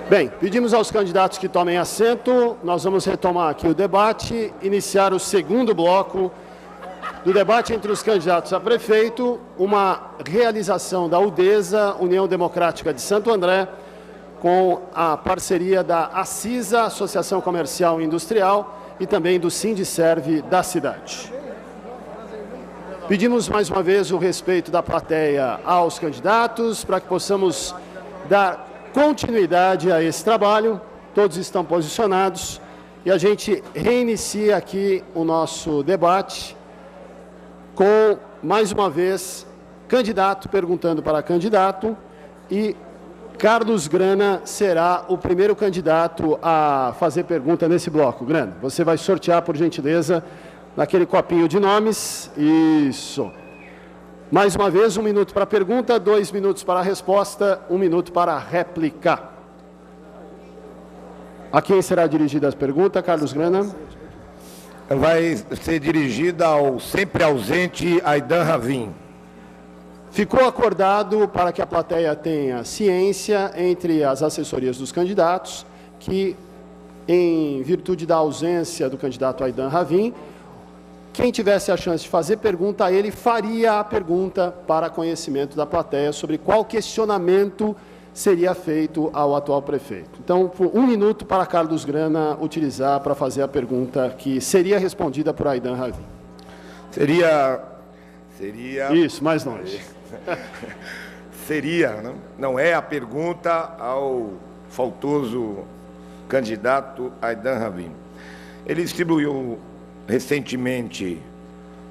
Bem, pedimos aos candidatos que tomem assento. Nós vamos retomar aqui o debate, iniciar o segundo bloco do debate entre os candidatos a prefeito, uma realização da UDESA, União Democrática de Santo André, com a parceria da Acisa, Associação Comercial e Industrial, e também do Sindiserve da cidade. Pedimos mais uma vez o respeito da plateia aos candidatos, para que possamos dar continuidade a esse trabalho. Todos estão posicionados e a gente reinicia aqui o nosso debate com, mais uma vez, candidato perguntando para candidato, e Carlos Grana será o primeiro candidato a fazer pergunta nesse bloco. Grana, você vai sortear, por gentileza, naquele copinho de nomes. Isso. Mais uma vez, 1 minuto para a pergunta, 2 minutos para a resposta, 1 minuto para a réplica. A quem será dirigida a pergunta, Carlos Grana? Vai ser dirigida ao sempre ausente Aidan Ravin. Ficou acordado, para que a plateia tenha ciência, entre as assessorias dos candidatos, que, em virtude da ausência do candidato Aidan Ravin, quem tivesse a chance de fazer pergunta a ele, faria a pergunta para conhecimento da plateia sobre qual questionamento seria feito ao atual prefeito. Então, por 1 minuto para Carlos Grana utilizar para fazer a pergunta que seria respondida por Aidan Ravin. Seria... Isso, mais longe. Seria, não é a pergunta ao faltoso candidato Aidan Ravin. Ele distribuiu recentemente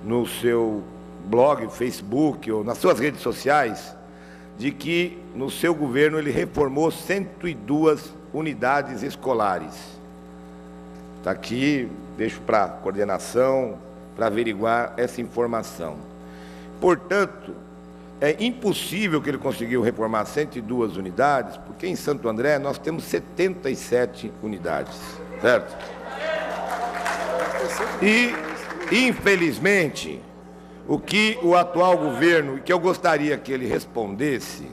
no seu blog, Facebook, ou nas suas redes sociais, de que no seu governo ele reformou 102 unidades escolares. Está aqui, deixo para a coordenação, para averiguar essa informação. Portanto, é impossível que ele conseguiu reformar 102 unidades, porque em Santo André nós temos 77 unidades, certo? E, infelizmente, o que o atual governo, e que eu gostaria que ele respondesse,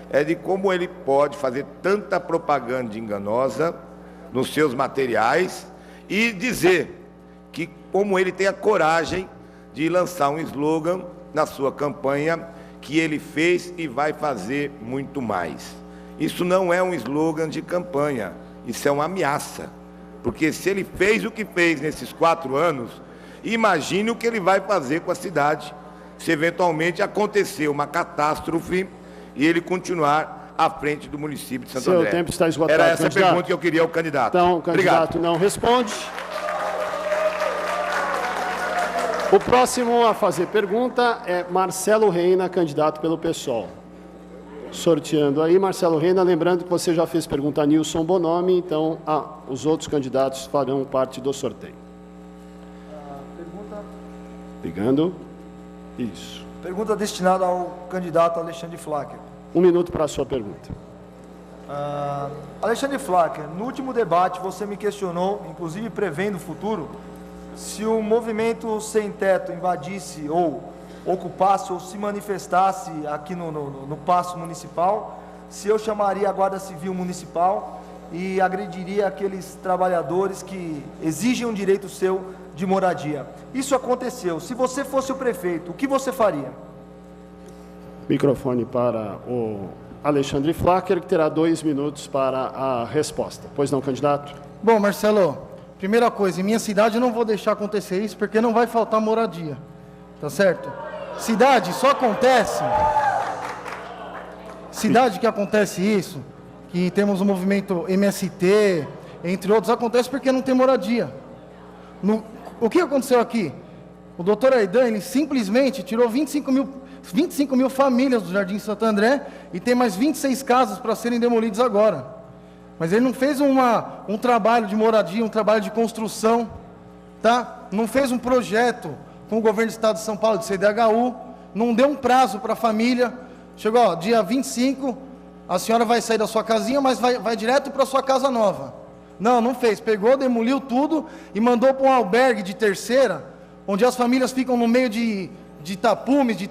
é de como ele pode fazer tanta propaganda enganosa nos seus materiais e dizer que como ele tem a coragem de lançar um slogan na sua campanha, que ele fez e vai fazer muito mais. Isso não é um slogan de campanha, isso é uma ameaça. Porque se ele fez o que fez nesses 4 anos, imagine o que ele vai fazer com a cidade, se eventualmente acontecer uma catástrofe e ele continuar à frente do município de Santo André. Seu tempo está esgotado. Era essa a pergunta que eu queria ao candidato. Então, o candidato não responde. O próximo a fazer pergunta é Marcelo Reina, candidato pelo PSOL. Sorteando aí, Marcelo Reina, lembrando que você já fez pergunta a Nilson Bonomi, então os outros candidatos farão parte do sorteio. Pegando. Isso. Pergunta destinada ao candidato Alexandre Flacker. 1 minuto para a sua pergunta. Alexandre Flacker, no último debate você me questionou, inclusive prevendo o futuro, se o movimento sem teto invadisse ou ocupasse ou se manifestasse aqui no Paço Municipal, se eu chamaria a Guarda Civil Municipal e agrediria aqueles trabalhadores que exigem um direito seu de moradia. Isso aconteceu. Se você fosse o prefeito, o que você faria? Microfone para o Alexandre Flacker, que terá 2 minutos para a resposta. Pois não, candidato? Bom, Marcelo, primeira coisa, em minha cidade eu não vou deixar acontecer isso, porque não vai faltar moradia. Tá certo? Cidade só acontece... Cidade que acontece isso, que temos o movimento MST, entre outros, acontece porque não tem moradia. O que aconteceu aqui? O doutor Aidan, ele simplesmente tirou 25 mil famílias do Jardim Santo André e tem mais 26 casas para serem demolidas agora. Mas ele não fez um trabalho de moradia, um trabalho de construção, tá? Não fez um projeto com o governo do estado de São Paulo, de CDHU, não deu um prazo para a família. Chegou, ó, dia 25, a senhora vai sair da sua casinha, mas vai direto para a sua casa nova. Não fez. Pegou, demoliu tudo e mandou para um albergue de terceira, onde as famílias ficam no meio de tapumes, de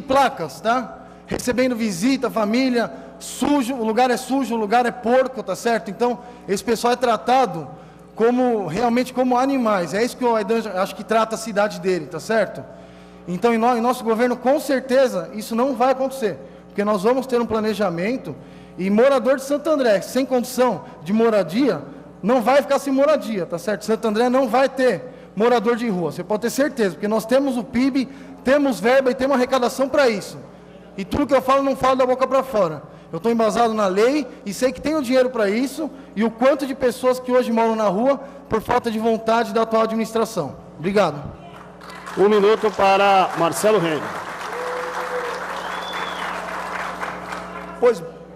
placas, tá? Recebendo visita, família, sujo, o lugar é porco, tá certo? Então, esse pessoal é tratado realmente como animais. É isso que o Aidan acho que trata a cidade dele, tá certo? Então, em nosso governo, com certeza, isso não vai acontecer, porque nós vamos ter um planejamento, e morador de Santo André, sem condição de moradia, não vai ficar sem moradia, tá certo? Santo André não vai ter morador de rua, você pode ter certeza, porque nós temos o PIB, temos verba e temos arrecadação para isso. E tudo que eu falo, não falo da boca para fora. Eu estou embasado na lei e sei que tenho dinheiro para isso, e o quanto de pessoas que hoje moram na rua por falta de vontade da atual administração. Obrigado. 1 minuto para Marcelo Renner.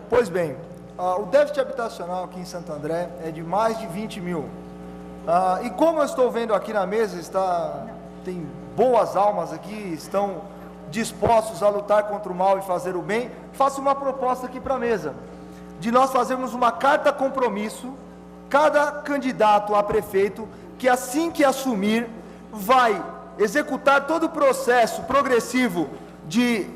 Pois bem, o déficit habitacional aqui em Santo André é de mais de 20 mil. E como eu estou vendo aqui na mesa, tem boas almas aqui, estão dispostos a lutar contra o mal e fazer o bem, faço uma proposta aqui para a mesa, de nós fazermos uma carta compromisso, cada candidato a prefeito, que assim que assumir, vai executar todo o processo progressivo de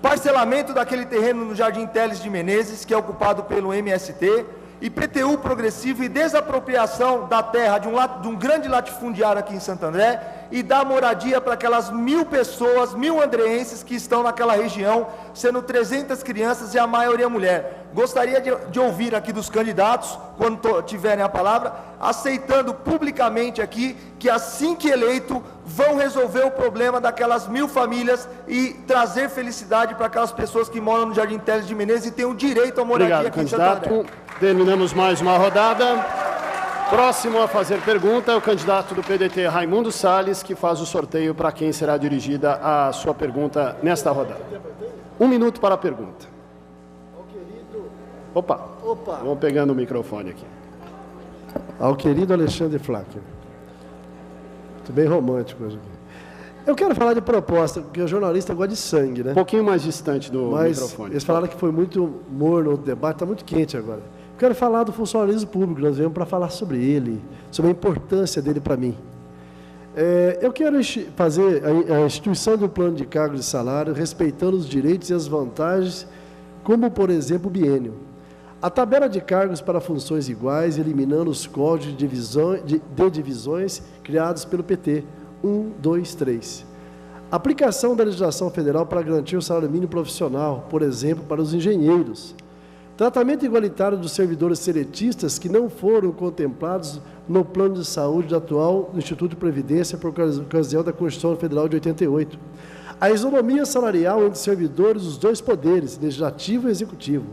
parcelamento daquele terreno no Jardim Teles de Menezes, que é ocupado pelo MST, IPTU progressivo e desapropriação da terra de um grande latifundiário aqui em Santo André, e dar moradia para aquelas 1.000 pessoas, 1.000 andreenses que estão naquela região, sendo 300 crianças e a maioria mulher. Gostaria de ouvir aqui dos candidatos, quando tiverem a palavra, aceitando publicamente aqui, que assim que eleito, vão resolver o problema daquelas 1.000 famílias e trazer felicidade para aquelas pessoas que moram no Jardim Teles de Menezes e têm o direito à moradia. Obrigado, aqui em Santo André. candidato. Terminamos mais uma rodada. Próximo a fazer pergunta é o candidato do PDT, Raimundo Salles, que faz o sorteio para quem será dirigida a sua pergunta nesta rodada. 1 minuto para a pergunta. Opa. Vamos pegando o microfone aqui. Ao querido Alexandre Flacker. Muito bem romântico hoje aqui. Eu quero falar de proposta, porque o jornalista gosta de sangue, né? Um pouquinho mais distante do microfone. Eles falaram que foi muito morno o debate, está muito quente agora. Quero falar do funcionalismo público, nós viemos para falar sobre ele, sobre a importância dele para mim. Eu quero fazer a instituição de um plano de cargos e salário, respeitando os direitos e as vantagens, como, por exemplo, o biênio. A tabela de cargos para funções iguais, eliminando os códigos de divisões criados pelo PT, 1, 2, 3. Aplicação da legislação federal para garantir o salário mínimo profissional, por exemplo, para os engenheiros. Tratamento igualitário dos servidores seletistas que não foram contemplados no plano de saúde do atual Instituto de Previdência por ocasião da Constituição Federal de 88. A isonomia salarial entre servidores dos dois poderes, legislativo e executivo.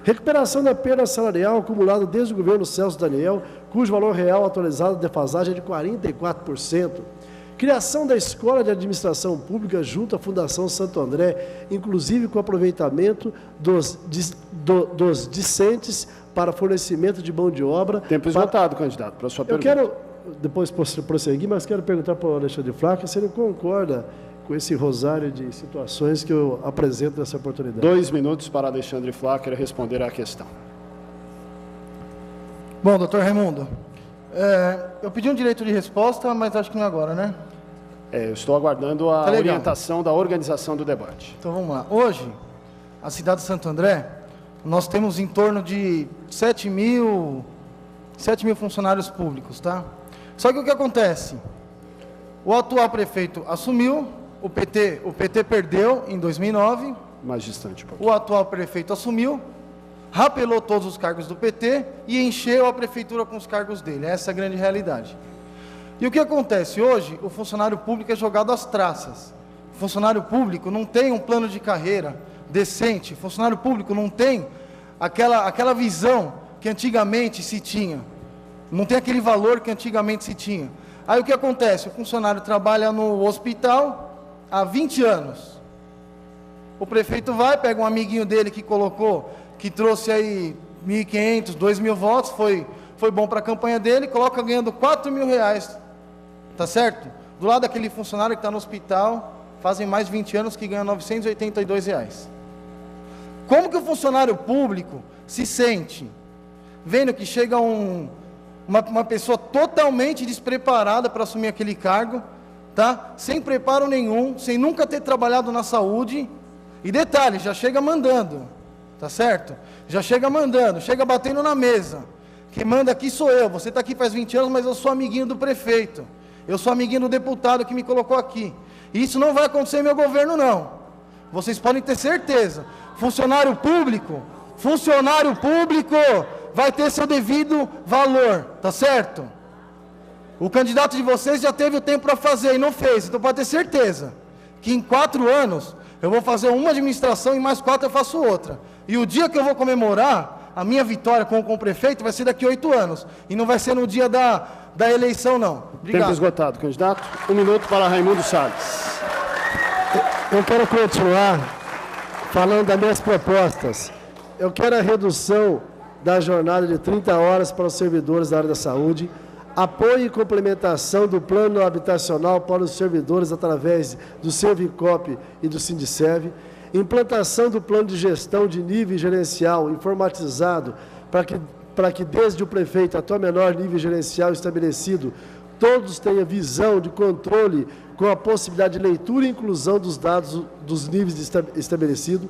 Recuperação da perda salarial acumulada desde o governo Celso Daniel, cujo valor real atualizado de defasagem é de 44%. Criação da Escola de Administração Pública junto à Fundação Santo André, inclusive com aproveitamento dos discentes para fornecimento de mão de obra. Tempo esgotado, candidato, para a sua pergunta. Eu quero, depois prosseguir, mas quero perguntar para o Alexandre Flacker se ele concorda com esse rosário de situações que eu apresento nessa oportunidade. 2 minutos para Alexandre Flacker responder à questão. Bom, doutor Raimundo, eu pedi um direito de resposta, mas acho que não é agora, né? Eu estou aguardando a orientação da organização do debate. Então vamos lá. Hoje, a cidade de Santo André, nós temos em torno de 7 mil funcionários públicos, tá? Só que o que acontece? O atual prefeito assumiu, o PT perdeu em 2009. Mais distante um pouquinho. O atual prefeito assumiu, rapelou todos os cargos do PT e encheu a prefeitura com os cargos dele. Essa é a grande realidade. E o que acontece hoje? O funcionário público é jogado às traças. O funcionário público não tem um plano de carreira decente. O funcionário público não tem aquela visão que antigamente se tinha. Não tem aquele valor que antigamente se tinha. Aí o que acontece? O funcionário trabalha no hospital há 20 anos. O prefeito vai, pega um amiguinho dele que trouxe aí 1.500, 2.000 votos, foi bom para a campanha dele, coloca ganhando R$4.000, tá certo? Do lado daquele funcionário que está no hospital, fazem mais de 20 anos que ganha R$982. Como que o funcionário público se sente vendo que chega uma pessoa totalmente despreparada para assumir aquele cargo, tá? Sem preparo nenhum, sem nunca ter trabalhado na saúde, E detalhe, já chega mandando, tá certo? Já chega mandando, chega batendo na mesa. Quem manda aqui sou eu, você está aqui faz 20 anos, mas eu sou amiguinho do prefeito. Eu sou amiguinho do deputado que me colocou aqui. E isso não vai acontecer em meu governo, não. Vocês podem ter certeza. Funcionário público vai ter seu devido valor, tá certo? O candidato de vocês já teve o tempo para fazer e não fez, então pode ter certeza que em 4 anos eu vou fazer uma administração e mais 4 eu faço outra. E o dia que eu vou comemorar a minha vitória com o prefeito vai ser daqui a 8 anos. E não vai ser no dia da eleição, não. Obrigado. Tempo esgotado, candidato. 1 minuto para Raimundo Salles. Eu quero continuar falando das minhas propostas. Eu quero a redução da jornada de 30 horas para os servidores da área da saúde, apoio e complementação do plano habitacional para os servidores através do Servicop e do Sindiserv, implantação do plano de gestão de nível gerencial informatizado para que desde o prefeito até o menor nível gerencial estabelecido, todos tenham visão de controle com a possibilidade de leitura e inclusão dos dados dos níveis estabelecidos,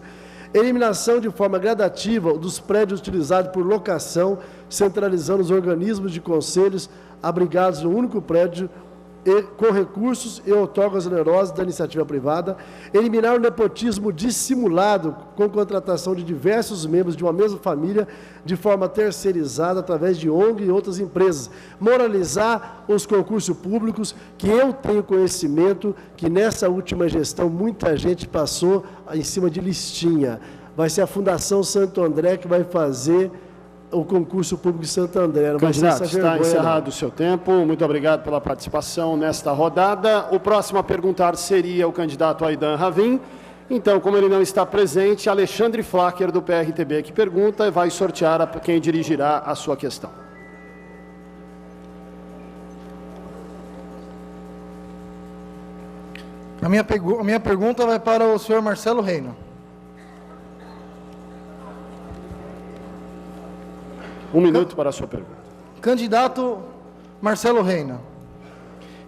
eliminação de forma gradativa dos prédios utilizados por locação, centralizando os organismos de conselhos abrigados no único prédio e com recursos e outorgas onerosas da iniciativa privada, eliminar o nepotismo dissimulado com contratação de diversos membros de uma mesma família de forma terceirizada através de ONG e outras empresas, moralizar os concursos públicos, que eu tenho conhecimento que nessa última gestão muita gente passou em cima de listinha. Vai ser a Fundação Santo André que vai fazer o concurso público de Santo André. Candidato, está encerrado o seu tempo. Muito obrigado pela participação nesta rodada. O próximo a perguntar seria o candidato Aidan Ravin. Então, como ele não está presente, Alexandre Flacker, do PRTB, que pergunta e vai sortear quem dirigirá a sua questão. A minha pergunta vai para o senhor Marcelo Reina. 1 minuto para a sua pergunta. Candidato Marcelo Reina,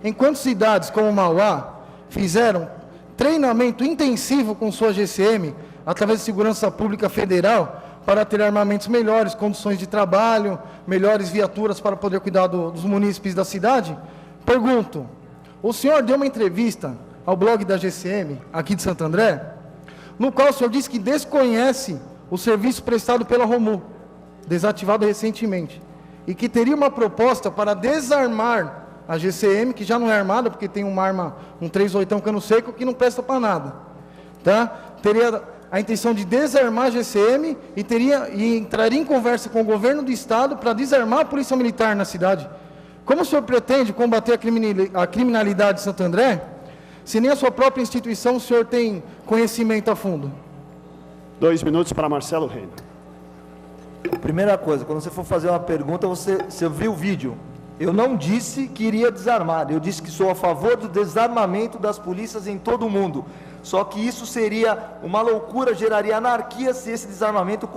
enquanto cidades como Mauá fizeram treinamento intensivo com sua GCM, através de Segurança Pública Federal, para ter armamentos melhores, condições de trabalho, melhores viaturas para poder cuidar dos munícipes da cidade, pergunto, o senhor deu uma entrevista ao blog da GCM, aqui de Santo André, no qual o senhor disse que desconhece o serviço prestado pela Romu, desativado recentemente, e que teria uma proposta para desarmar a GCM, que já não é armada, porque tem uma arma, um 38 cano seco, que não presta para nada, tá? Teria a intenção de desarmar a GCM e entraria em conversa com o governo do estado para desarmar a polícia militar na cidade. Como o senhor pretende combater a criminalidade de Santo André, se nem a sua própria instituição o senhor tem conhecimento a fundo? 2 minutos para Marcelo Reina. Primeira coisa, quando você for fazer uma pergunta, você viu o vídeo. Eu não disse que iria desarmar, eu disse que sou a favor do desarmamento das polícias em todo o mundo. Só que isso seria uma loucura, geraria anarquia se esse desarmamento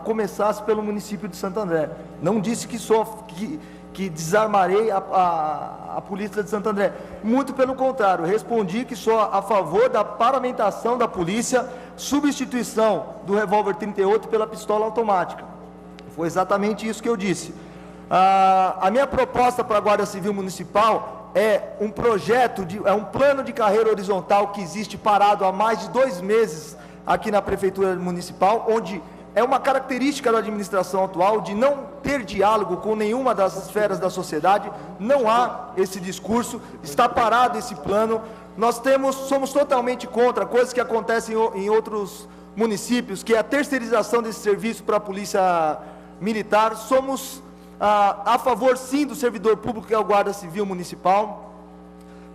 começasse pelo município de Santo André. Não disse que desarmarei a polícia de Santo André. Muito pelo contrário, respondi que sou a favor da paramentação da polícia, substituição do revólver 38 pela pistola automática. Foi exatamente isso que eu disse. A minha proposta para a Guarda Civil Municipal é um projeto, é um plano de carreira horizontal que existe parado há mais de 2 meses aqui na Prefeitura Municipal, onde é uma característica da administração atual de não ter diálogo com nenhuma das esferas da sociedade, não há esse discurso, está parado esse plano. Nós somos totalmente contra coisas que acontecem em outros municípios, que é a terceirização desse serviço para a polícia militar. Somos a favor sim do servidor público, que é o Guarda Civil Municipal.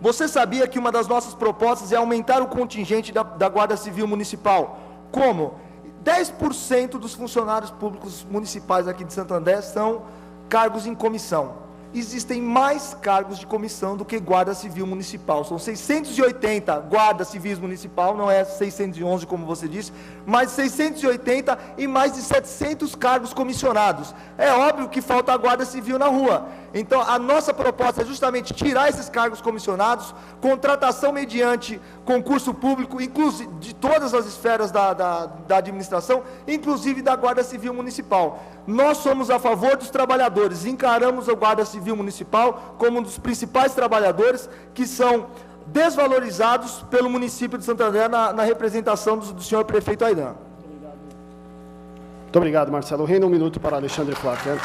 Você sabia que uma das nossas propostas é aumentar o contingente da Guarda Civil Municipal? Como? 10% dos funcionários públicos municipais aqui de Santo André são cargos em comissão. Existem mais cargos de comissão do que Guarda Civil Municipal. São 680 Guardas Civis Municipal, não é 611 como você disse, mas 680 e mais de 700 cargos comissionados. É óbvio que falta a Guarda Civil na rua. Então, a nossa proposta é justamente tirar esses cargos comissionados, contratação mediante concurso público, inclusive de todas as esferas da administração, inclusive da Guarda Civil Municipal. Nós somos a favor dos trabalhadores, encaramos a Guarda Civil Municipal como um dos principais trabalhadores que são desvalorizados pelo município de Santo André na representação do senhor prefeito Aidan. Muito obrigado, Marcelo Reina. 1 minuto para Alexandre Flávio.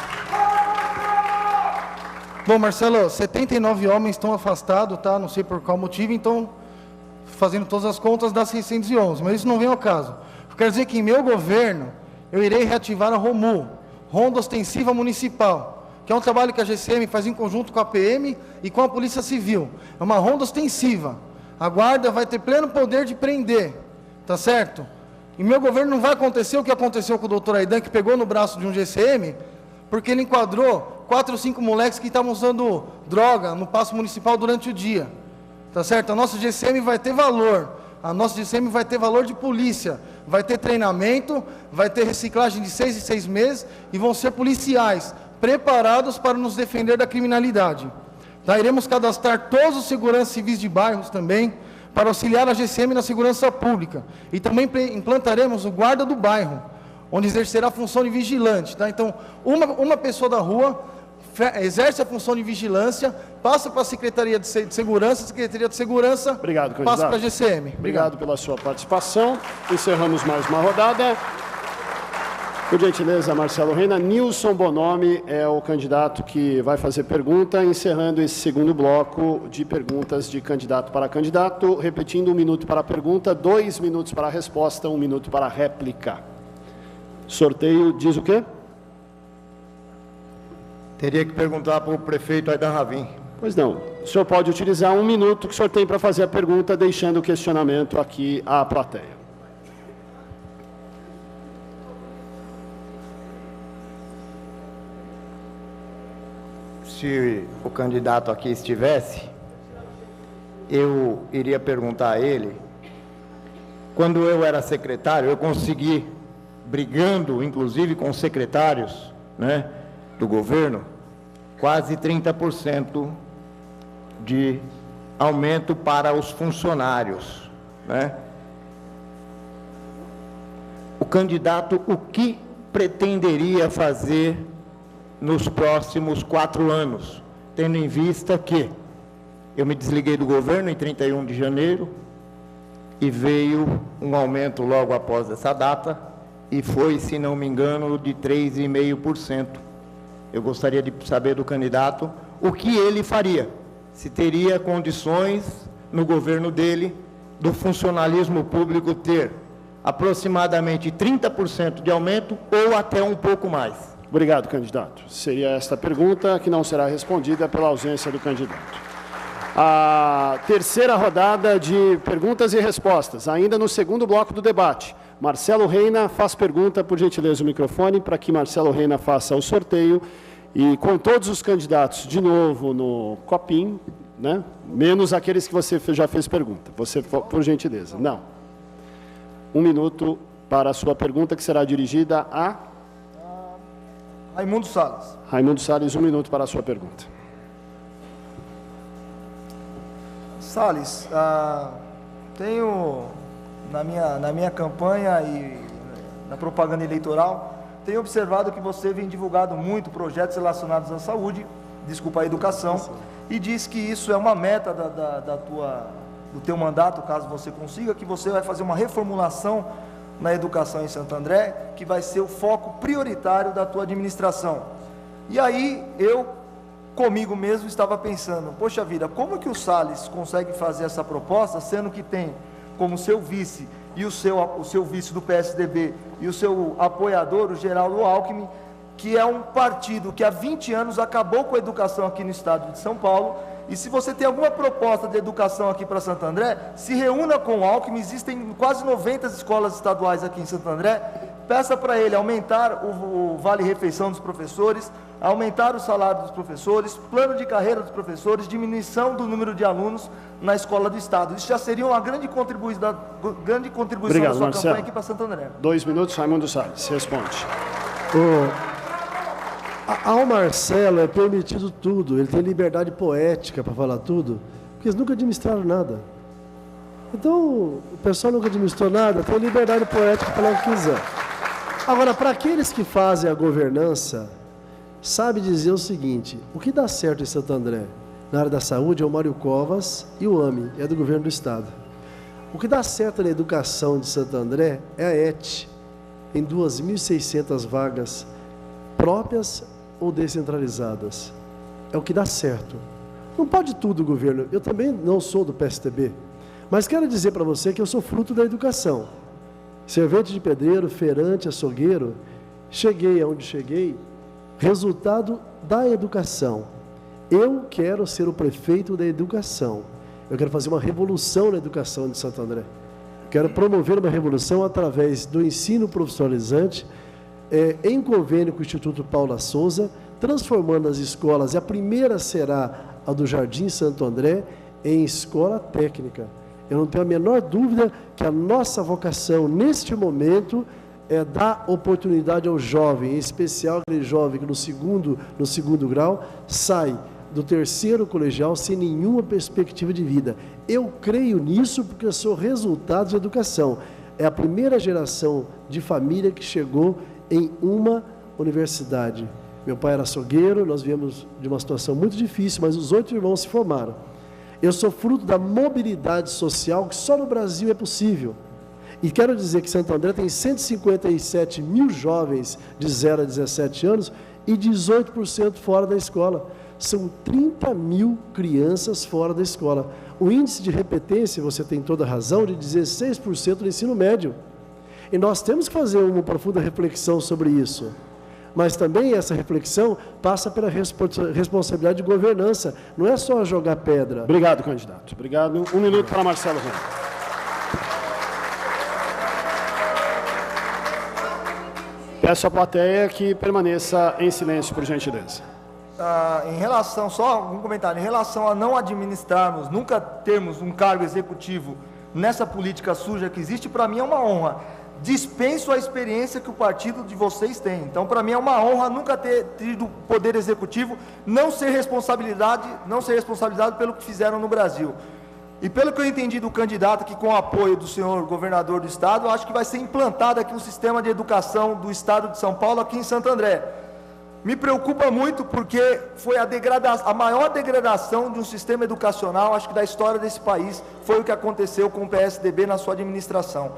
Bom, Marcelo, 79 homens estão afastados, tá? Não sei por qual motivo, então, fazendo todas as contas, dá 611, mas isso não vem ao caso. Eu quero dizer que em meu governo, eu irei reativar a ROMU, Ronda Ostensiva Municipal, que é um trabalho que a GCM faz em conjunto com a PM e com a Polícia Civil. É uma ronda ostensiva. A guarda vai ter pleno poder de prender, tá certo? Em meu governo não vai acontecer o que aconteceu com o doutor Aidan, que pegou no braço de um GCM, porque ele enquadrou 4 ou 5 moleques que estavam usando droga no paço municipal durante o dia. Tá certo? A nossa GCM vai ter valor. A nossa GCM vai ter valor de polícia. Vai ter treinamento, vai ter reciclagem de 6 em 6 meses e vão ser policiais preparados para nos defender da criminalidade. Tá? Iremos cadastrar todos os seguranças civis de bairros também, para auxiliar a GCM na segurança pública. E também implantaremos o guarda do bairro, onde exercerá a função de vigilante. Tá? Então, uma pessoa da rua exerce a função de vigilância, passa para a Secretaria de Segurança, a Secretaria de Segurança Obrigado, passa para a GCM. Obrigado pela sua participação. Encerramos mais uma rodada. Por gentileza, Marcelo Reina. Nilson Bonomi é o candidato que vai fazer pergunta, encerrando esse segundo bloco de perguntas de candidato para candidato. Repetindo, 1 minuto para a pergunta, 2 minutos para a resposta, 1 minuto para a réplica. Sorteio diz o quê? Teria que perguntar para o prefeito Aidan Ravin. Pois não. O senhor pode utilizar 1 minuto que o senhor tem para fazer a pergunta, deixando o questionamento aqui à plateia. Se o candidato aqui estivesse, eu iria perguntar a ele, quando eu era secretário, eu consegui, brigando inclusive com secretários, né, do governo, quase 30% de aumento para os funcionários, né? O candidato, o que pretenderia fazer nos próximos 4 anos, tendo em vista que eu me desliguei do governo em 31 de janeiro e veio um aumento logo após essa data e foi, se não me engano, de 3,5%. Eu gostaria de saber do candidato o que ele faria, se teria condições no governo dele do funcionalismo público ter aproximadamente 30% de aumento ou até um pouco mais. Obrigado, candidato. Seria esta pergunta que não será respondida pela ausência do candidato. A terceira rodada de perguntas e respostas, ainda no segundo bloco do debate. Marcelo Reina faz pergunta, por gentileza, o microfone, para que Marcelo Reina faça o sorteio. E com todos os candidatos, de novo, no copinho, né? Menos aqueles que você já fez pergunta. Você, por gentileza. Não. 1 minuto para a sua pergunta, que será dirigida a... Raimundo Salles. Raimundo Salles, 1 minuto para a sua pergunta. Salles, tenho na minha campanha e na propaganda eleitoral, tenho observado que você vem divulgado muito projetos relacionados à saúde, desculpa, à educação, e diz que isso é uma meta do teu mandato, caso você consiga, que você vai fazer uma reformulação na educação em Santo André, que vai ser o foco prioritário da tua administração. E aí, eu, comigo mesmo, estava pensando, poxa vida, como que o Salles consegue fazer essa proposta, sendo que tem como seu vice, e o seu vice do PSDB, e o seu apoiador, o Geraldo Alckmin, que é um partido que há 20 anos acabou com a educação aqui no estado de São Paulo. E se você tem alguma proposta de educação aqui para Santo André, se reúna com o Alckmin, existem quase 90 escolas estaduais aqui em Santo André, peça para ele aumentar o vale-refeição dos professores, aumentar o salário dos professores, plano de carreira dos professores, diminuição do número de alunos na escola do estado. Isso já seria uma grande contribuição Obrigado, da sua Marcelo. campanha aqui para Santo André. 2 minutos, Raimundo Salles, responde. Ao Marcelo é permitido tudo, ele tem liberdade poética para falar tudo, porque eles nunca administraram nada. Então, o pessoal nunca administrou nada, tem liberdade poética para falar o que quiser. Agora, para aqueles que fazem a governança, sabe dizer o seguinte: o que dá certo em Santo André, na área da saúde, é o Mário Covas e o AME, é do governo do Estado. O que dá certo na educação de Santo André é a ET, em 2.600 vagas próprias ou descentralizadas. É o que dá certo. Não pode tudo o governo. Eu também não sou do PSDB, mas quero dizer para você que eu sou fruto da educação. Servente de pedreiro, feirante, açougueiro, cheguei aonde cheguei, resultado da educação. Eu quero ser o prefeito da educação. Eu quero fazer uma revolução na educação de Santo André. Quero promover uma revolução através do ensino profissionalizante, em convênio com o Instituto Paula Souza, transformando as escolas, e a primeira será a do Jardim Santo André, em escola técnica. Eu não tenho a menor dúvida que a nossa vocação, neste momento, é dar oportunidade ao jovem, em especial aquele jovem que no segundo grau sai do terceiro colegial sem nenhuma perspectiva de vida. Eu creio nisso porque eu sou resultado de educação. É a primeira geração de família que chegou em uma universidade. Meu pai era açougueiro, nós viemos de uma situação muito difícil, mas os 8 irmãos se formaram. Eu sou fruto da mobilidade social que só no Brasil é possível. E quero dizer que Santo André tem 157 mil jovens de 0 a 17 anos e 18% fora da escola. São 30 mil crianças fora da escola. O índice de repetência, você tem toda a razão, de 16% no ensino médio. E nós temos que fazer uma profunda reflexão sobre isso. Mas também essa reflexão passa pela responsabilidade de governança. Não é só jogar pedra. Obrigado, candidato. Obrigado. 1 minuto para Marcelo Ramos. Peço à plateia que permaneça em silêncio, por gentileza. Em relação, só um comentário, em relação a não administrarmos, nunca termos um cargo executivo nessa política suja que existe, para mim é uma honra. Dispenso a experiência que o partido de vocês tem. Então, para mim é uma honra nunca ter tido poder executivo, não ser responsabilizado pelo que fizeram no Brasil. E pelo que eu entendi do candidato, que com o apoio do senhor governador do estado, eu acho que vai ser implantado aqui um sistema de educação do estado de São Paulo, aqui em Santo André. Me preocupa muito porque foi a maior degradação de um sistema educacional, acho que da história desse país, foi o que aconteceu com o PSDB na sua administração.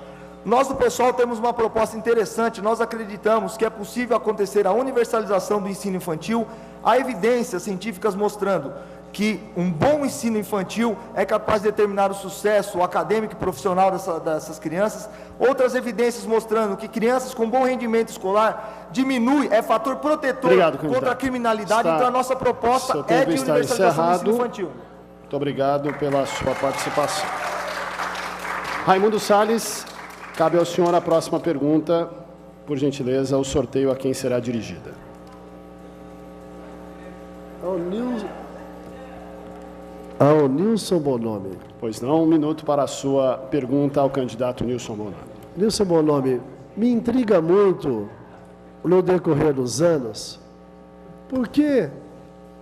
Nós do PSOL temos uma proposta interessante, nós acreditamos que é possível acontecer a universalização do ensino infantil. Há evidências científicas mostrando que um bom ensino infantil é capaz de determinar o sucesso acadêmico e profissional dessas crianças. Outras evidências mostrando que crianças com bom rendimento escolar é fator protetor contra a criminalidade. Então a nossa proposta é de universalização do ensino infantil. Muito obrigado pela sua participação. Raimundo Salles, cabe ao senhor a próxima pergunta. Por gentileza, o sorteio a quem será dirigida. Ao Nilson Bonomi. Pois não, 1 minuto para a sua pergunta ao candidato Nilson Bonomi. Nilson Bonomi, me intriga muito, no decorrer dos anos, por que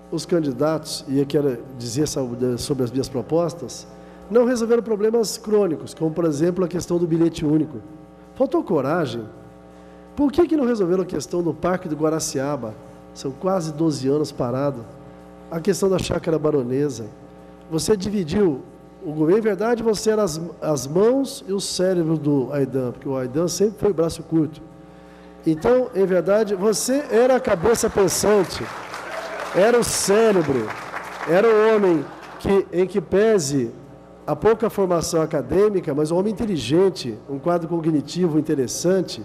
os candidatos, e eu quero dizer sobre as minhas propostas, não resolveram problemas crônicos, como, por exemplo, a questão do bilhete único. Faltou coragem. Por que não resolveram a questão do Parque do Guaraciaba? São quase 12 anos parado. A questão da Chácara Baronesa. Você dividiu o governo, em verdade você era as mãos e o cérebro do Aidan, porque o Aidan sempre foi braço curto. Então, em verdade, você era a cabeça pensante, era o cérebro, era o homem em que pese a pouca formação acadêmica, mas um homem inteligente, um quadro cognitivo interessante.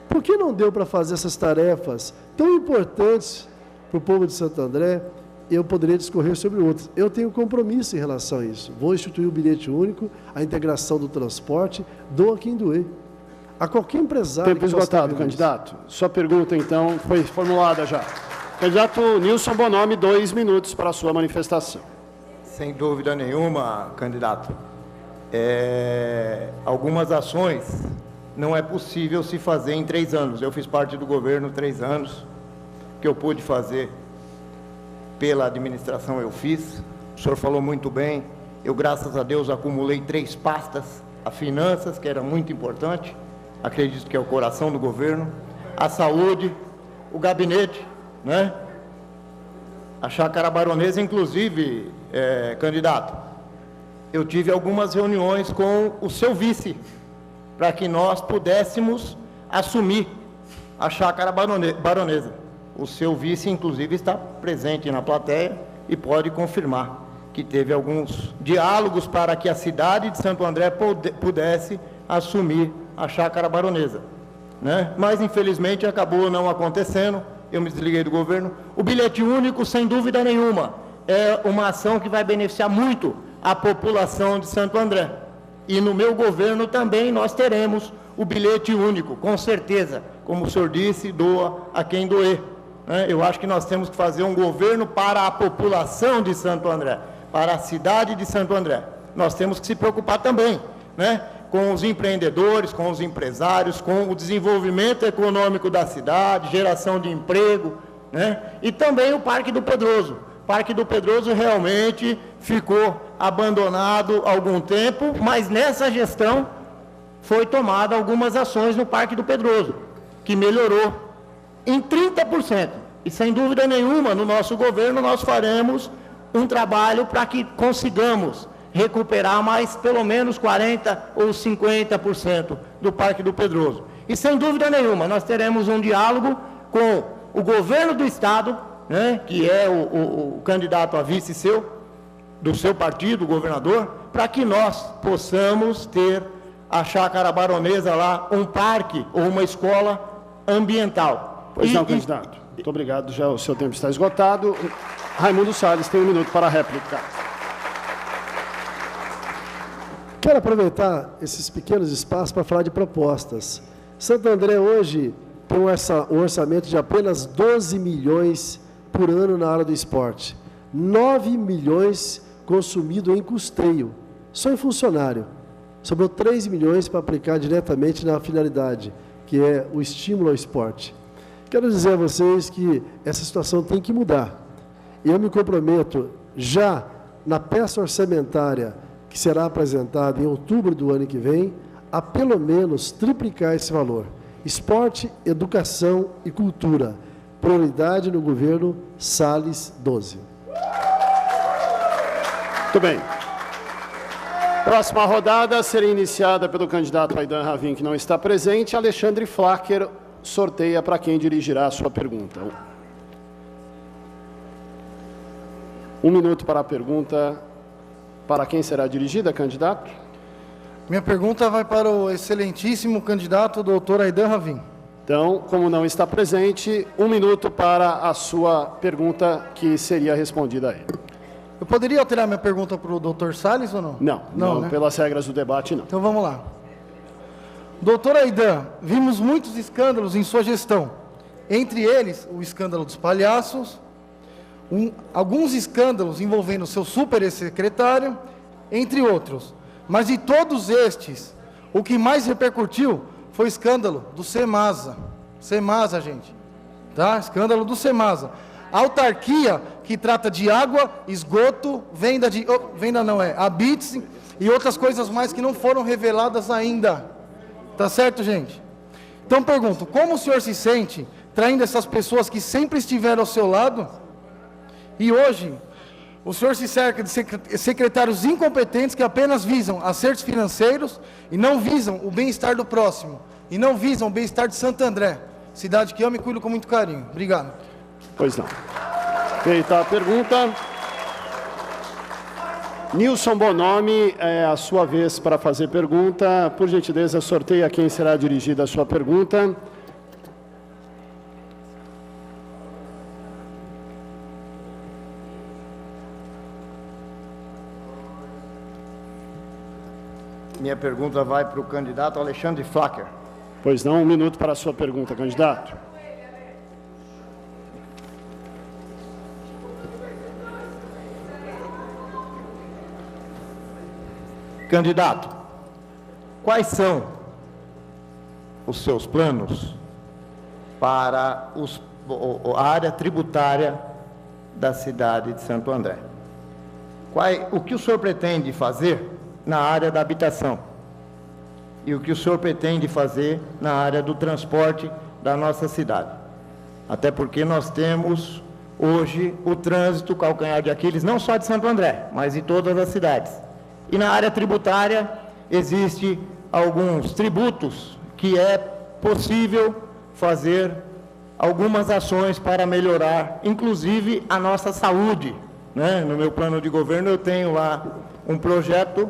Por que não deu para fazer essas tarefas tão importantes para o povo de Santo André? Eu poderia discorrer sobre outros. Eu tenho compromisso em relação a isso. Vou instituir o bilhete único, a integração do transporte, doa quem doer. A qualquer empresário... Tempo esgotado, candidato. Sua pergunta, então, foi formulada já. Candidato Nilson Bonomi, 2 minutos para a sua manifestação. Sem dúvida nenhuma, candidato. Algumas ações não é possível se fazer em 3 anos. Eu fiz parte do governo 3 anos, que eu pude fazer pela administração eu fiz. O senhor falou muito bem Eu, graças a Deus, acumulei 3 pastas: a finanças, que era muito importante, acredito que é o coração do governo, a saúde, o gabinete, né? A Chácara Baronesa, inclusive, candidato, eu tive algumas reuniões com o seu vice, para que nós pudéssemos assumir a Chácara Baronesa. O seu vice, inclusive, está presente na plateia e pode confirmar que teve alguns diálogos para que a cidade de Santo André pudesse assumir a Chácara Baronesa, né? Mas, infelizmente, acabou não acontecendo. Eu me desliguei do governo. O bilhete único, sem dúvida nenhuma, é uma ação que vai beneficiar muito a população de Santo André. E no meu governo também nós teremos o bilhete único, com certeza. Como o senhor disse, doa a quem doer, né? Eu acho que nós temos que fazer um governo para a população de Santo André, para a cidade de Santo André. Nós temos que se preocupar também, né, com os empreendedores, com os empresários, com o desenvolvimento econômico da cidade, geração de emprego, né? E também o Parque do Pedroso. O Parque do Pedroso realmente ficou abandonado há algum tempo, mas nessa gestão foi tomada algumas ações no Parque do Pedroso, que melhorou em 30%. E sem dúvida nenhuma, no nosso governo, nós faremos um trabalho para que consigamos recuperar mais pelo menos 40% ou 50% do Parque do Pedroso. E sem dúvida nenhuma, nós teremos um diálogo com o governo do Estado, né, que é o candidato a vice do seu partido, o governador, para que nós possamos ter a Chácara Baronesa lá, um parque ou uma escola ambiental. Pois não, candidato. Muito obrigado, já o seu tempo está esgotado. Raimundo Salles tem 1 minuto para a réplica. Quero aproveitar esses pequenos espaços para falar de propostas. Santo André hoje tem um orçamento de apenas 12 milhões por ano na área do esporte. 9 milhões consumido em custeio, só em funcionário. Sobrou 3 milhões para aplicar diretamente na finalidade, que é o estímulo ao esporte. Quero dizer a vocês que essa situação tem que mudar. Eu me comprometo já na peça orçamentária que será apresentada em outubro do ano que vem, a pelo menos triplicar esse valor. Esporte, educação e cultura. Prioridade no governo Salles 12. Muito bem. Próxima rodada será iniciada pelo candidato Aidan Ravin, que não está presente. Alexandre Flacker sorteia para quem dirigirá a sua pergunta. 1 minuto para a pergunta. Para quem será dirigida, candidato? Minha pergunta vai para o excelentíssimo candidato doutor Aidan Ravin. Então, como não está presente, 1 minuto para a sua pergunta, que seria respondida a ele. Eu poderia alterar minha pergunta para o doutor Salles ou não? Não, né? pelas regras do debate, não. Então vamos lá. Doutor Aidan, vimos muitos escândalos em sua gestão. Entre eles, o escândalo dos palhaços, alguns escândalos envolvendo seu super-secretário, entre outros. Mas de todos estes, o que mais repercutiu foi o escândalo do Semasa. Semasa, gente. Tá? Escândalo do Semasa. Autarquia que trata de água, esgoto, habites e outras coisas mais que não foram reveladas ainda. Tá certo, gente? Então pergunto, como o senhor se sente traindo essas pessoas que sempre estiveram ao seu lado? E hoje, o senhor se cerca de secretários incompetentes que apenas visam acertos financeiros e não visam o bem-estar do próximo, e não visam o bem-estar de Santo André, cidade que amo e cuido com muito carinho. Obrigado. Pois não. Feita a pergunta. Nilson Bonomi, é a sua vez para fazer pergunta. Por gentileza, sorteie a quem será dirigida a sua pergunta. Minha pergunta vai para o candidato Alexandre Flacker. Pois não, 1 minuto para a sua pergunta, candidato. Candidato, quais são os seus planos para a área tributária da cidade de Santo André? o que o senhor pretende fazer na área da habitação e o que o senhor pretende fazer na área do transporte da nossa cidade. Até porque nós temos hoje o trânsito calcanhar de Aquiles, não só de Santo André, mas em todas as cidades. E na área tributária, existe alguns tributos que é possível fazer algumas ações para melhorar, inclusive a nossa saúde, né? No meu plano de governo eu tenho lá um projeto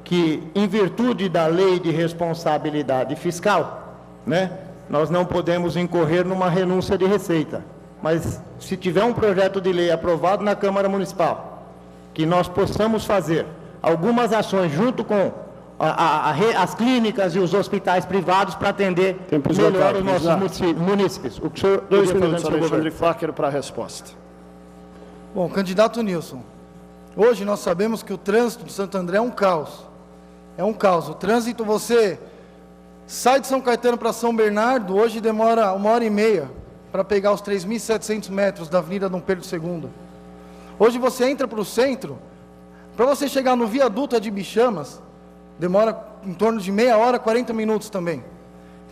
que, em virtude da lei de responsabilidade fiscal, né, nós não podemos incorrer numa renúncia de receita. Mas se tiver um projeto de lei aprovado na Câmara Municipal, que nós possamos fazer algumas ações junto com as clínicas e os hospitais privados para atender melhor os nossos munícipes. O que o senhor 2 minutos, Alexandre Flacker, para a resposta. Bom, candidato Nilson, hoje nós sabemos que o trânsito de Santo André é um caos. É um caos. O trânsito, você sai de São Caetano para São Bernardo, hoje demora 1h30 para pegar os 3.700 metros da Avenida Dom Pedro II. Hoje você entra para o centro, para você chegar no viaduto de Bichamas, demora em torno de meia hora, 40 minutos também.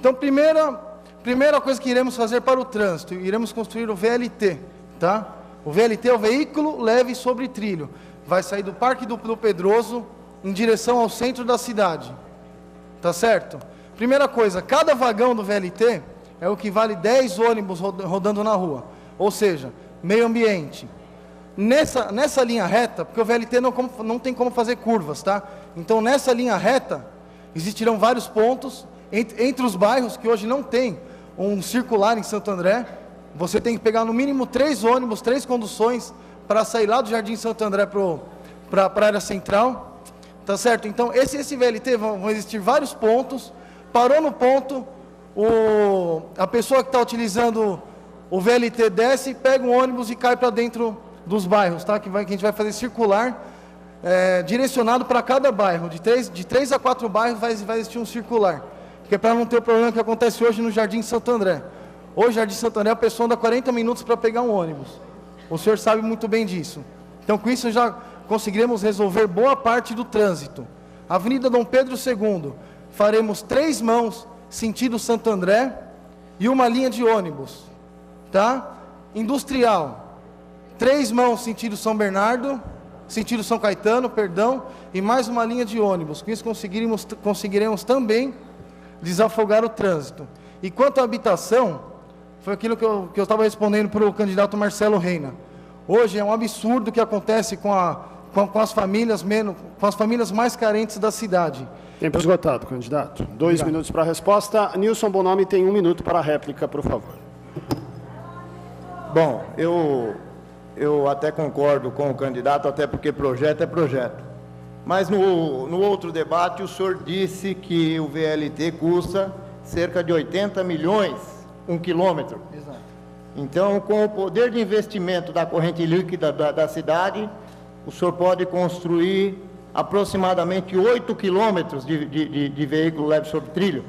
Então, primeira coisa que iremos fazer para o trânsito, iremos construir o VLT, tá? O VLT é o veículo leve sobre trilho. Vai sair do Parque do Pedroso em direção ao centro da cidade. Tá certo? Primeira coisa, cada vagão do VLT é o que vale 10 ônibus rodando na rua. Ou seja, meio ambiente. Nessa linha reta, porque o VLT não tem como fazer curvas, tá? Então, nessa linha reta, existirão vários pontos entre os bairros que hoje não tem um circular em Santo André. Você tem que pegar no mínimo 3 ônibus, 3 conduções para sair lá do Jardim Santo André para a área central. Tá certo? Então, esse VLT vão existir vários pontos. Parou no ponto, a pessoa que está utilizando o VLT desce, pega um ônibus e cai para dentro dos bairros, tá? Que a gente vai fazer circular, direcionado para cada bairro. De 3 a 4 bairros vai existir um circular. Que é para não ter o problema que acontece hoje no Jardim Santo André. Hoje, no Jardim Santo André, a pessoa anda 40 minutos para pegar um ônibus. O senhor sabe muito bem disso. Então, com isso, já conseguiremos resolver boa parte do trânsito. Avenida Dom Pedro II, faremos 3 mãos, sentido Santo André, e uma linha de ônibus. Tá? Industrial, 3 mãos, sentido São Bernardo, sentido São Caetano, perdão, e mais uma linha de ônibus. Com isso, conseguiremos também desafogar o trânsito. E quanto à habitação, foi aquilo que eu estava respondendo para o candidato Marcelo Reina. Hoje é um absurdo o que acontece com as famílias mais carentes da cidade. Tempo esgotado, candidato. 2 minutos para a resposta. Nilson Bonomi tem 1 minuto para a réplica, por favor. Bom, eu até concordo com o candidato, até porque projeto é projeto. Mas no outro debate, o senhor disse que o VLT custa cerca de 80 milhões, 1 quilômetro. Exato. Então, com o poder de investimento da corrente líquida da cidade, o senhor pode construir aproximadamente 8 quilômetros de veículo leve sobre trilho,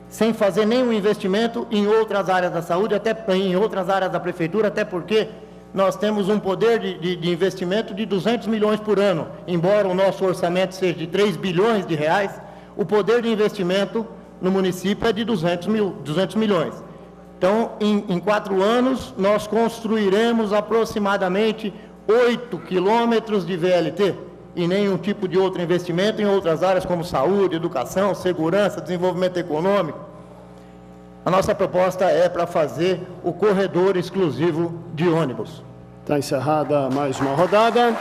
sem fazer nenhum investimento em outras áreas da saúde, até em outras áreas da prefeitura, até porque nós temos um poder de investimento de 200 milhões por ano. Embora o nosso orçamento seja de 3 bilhões de reais, o poder de investimento no município é de 200 milhões. Então, em 4 anos, nós construiremos aproximadamente 8 quilômetros de VLT, e nenhum tipo de outro investimento em outras áreas como saúde, educação, segurança, desenvolvimento econômico. A nossa proposta é para fazer o corredor exclusivo de ônibus. Está encerrada mais uma rodada.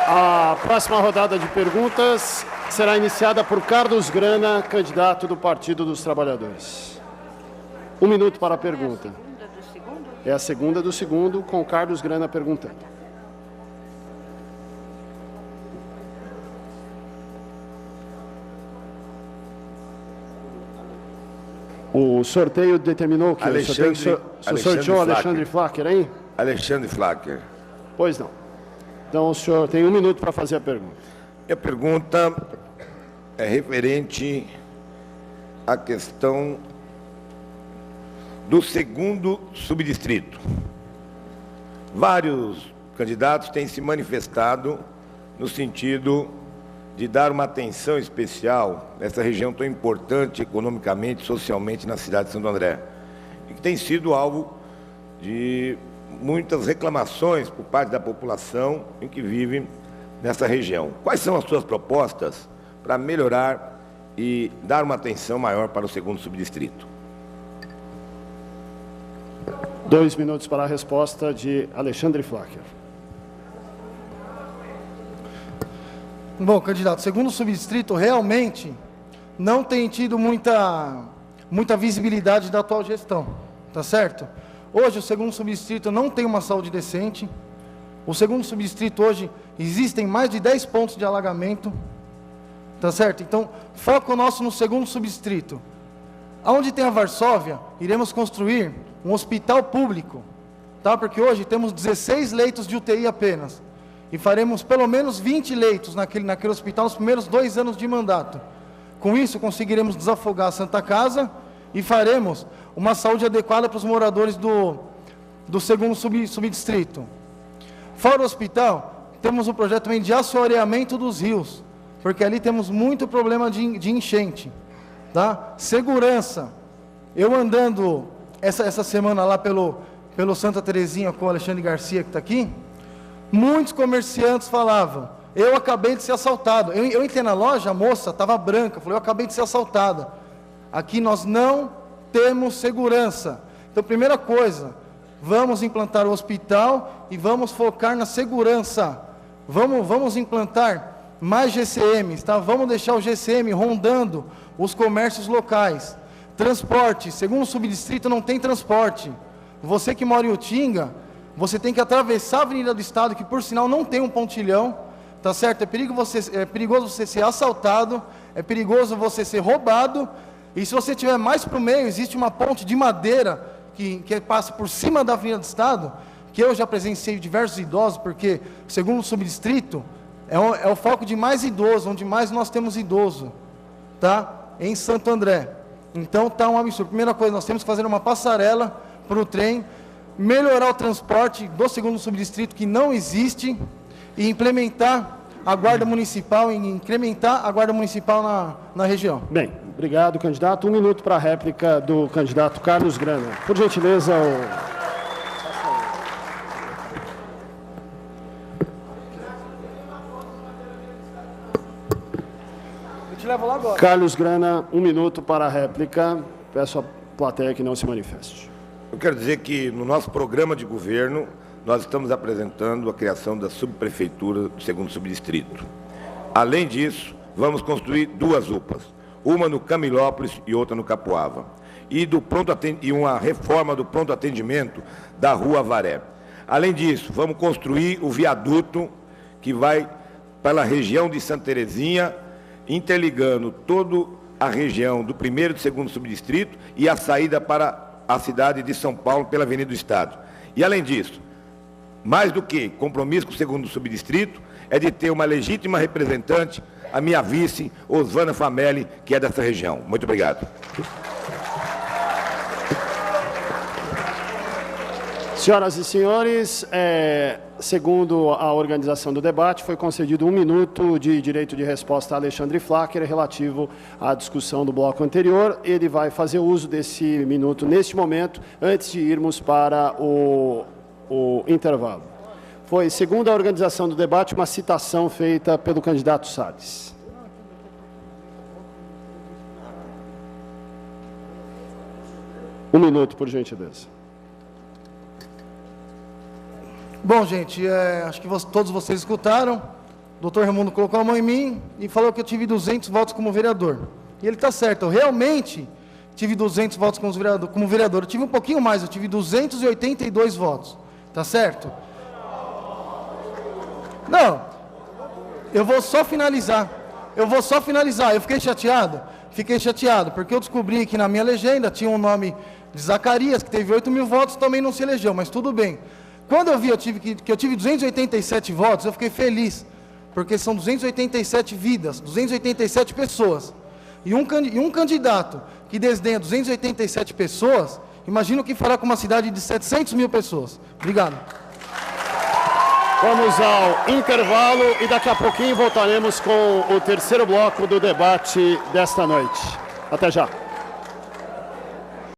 A próxima rodada de perguntas será iniciada por Carlos Grana, candidato do Partido dos Trabalhadores. 1 minuto para a pergunta. É a segunda do segundo, com Carlos Grana perguntando. O sorteio determinou o quê? O sorteou Alexandre Flacker, hein? Alexandre Flacker. Pois não. Então, o senhor tem 1 minuto para fazer a pergunta. Minha pergunta é referente à questão do 2º subdistrito. Vários candidatos têm se manifestado no sentido de dar uma atenção especial nessa região tão importante economicamente e socialmente na cidade de Santo André, e que tem sido alvo de muitas reclamações por parte da população em que vive nessa região. Quais são as suas propostas para melhorar e dar uma atenção maior para o segundo subdistrito? 2 minutos para a resposta de Alexandre Flacher. Bom, candidato, segundo subdistrito realmente não tem tido muita visibilidade da atual gestão, tá certo? Hoje o segundo subdistrito não tem uma saúde decente. O segundo subdistrito hoje existem mais de 10 pontos de alagamento, tá certo? Então, foco nosso no segundo subdistrito. Aonde tem a Varsóvia, iremos construir um hospital público, tá? Porque hoje temos 16 leitos de UTI apenas. E faremos pelo menos 20 leitos naquele hospital nos primeiros 2 anos de mandato. Com isso, conseguiremos desafogar a Santa Casa e faremos uma saúde adequada para os moradores do segundo subdistrito. Fora o hospital, temos um projeto também de assoreamento dos rios, porque ali temos muito problema de enchente. Tá? Segurança. Eu andando essa semana lá pelo Santa Terezinha com o Alexandre Garcia, que está aqui, muitos comerciantes falavam, eu acabei de ser assaltado. Eu entrei na loja, a moça estava branca, falou, eu acabei de ser assaltada. Aqui nós não temos segurança. Então, primeira coisa, vamos implantar o hospital e vamos focar na segurança. Vamos implantar mais GCMs, tá? Vamos deixar o GCM rondando os comércios locais. Transporte, segundo o subdistrito não tem transporte. Você que mora em Utinga, você tem que atravessar a Avenida do Estado, que por sinal não tem um pontilhão, tá certo? É perigoso você ser assaltado, é perigoso você ser roubado, e se você tiver mais para o meio, existe uma ponte de madeira que passa por cima da Avenida do Estado, que eu já presenciei diversos idosos, porque segundo o subdistrito, é o foco de mais idosos, onde mais nós temos idoso, tá? Em Santo André. Então tá um absurdo. Primeira coisa, nós temos que fazer uma passarela para o trem, melhorar o transporte do segundo subdistrito, que não existe, e implementar a guarda municipal, e incrementar a guarda municipal na região. Bem, obrigado, candidato. 1 minuto para a réplica do candidato Carlos Grana. Por gentileza, Eu te levo lá agora. Carlos Grana, 1 minuto para a réplica. Peço à plateia que não se manifeste. Eu quero dizer que no nosso programa de governo, nós estamos apresentando a criação da subprefeitura do segundo subdistrito. Além disso, vamos construir 2 UPAs, uma no Camilópolis e outra no Capuava, e uma reforma do pronto atendimento da Rua Avaré. Além disso, vamos construir o viaduto que vai pela região de Santa Terezinha, interligando toda a região do primeiro e do segundo subdistrito e a saída para a cidade de São Paulo pela Avenida do Estado. E além disso, mais do que compromisso com o segundo subdistrito, é de ter uma legítima representante, a minha vice, Osvana Famelli, que é dessa região. Muito obrigado. Senhoras e senhores, segundo a organização do debate, foi concedido 1 minuto de direito de resposta a Alexandre Flacher relativo à discussão do bloco anterior. Ele vai fazer uso desse minuto neste momento, antes de irmos para o intervalo. Foi, segundo a organização do debate, uma citação feita pelo candidato Salles. Um minuto, por gentileza. Bom, gente, acho que todos vocês escutaram. O doutor Raimundo colocou a mão em mim e falou que eu tive 200 votos como vereador. E ele está certo, eu realmente tive 200 votos como vereador. Eu tive um pouquinho mais, eu tive 282 votos. Tá certo? Não, eu vou só finalizar. Eu fiquei chateado? Fiquei chateado, porque eu descobri que na minha legenda tinha um nome de Zacarias, que teve 8.000 votos, também não se elegeu, mas tudo bem. Quando eu vi que eu tive 287 votos, eu fiquei feliz, porque são 287 vidas, 287 pessoas. E um candidato que desdenha 287 pessoas, imagina o que fará com uma cidade de 700 mil pessoas. Obrigado. Vamos ao intervalo e daqui a pouquinho voltaremos com o terceiro bloco do debate desta noite. Até já.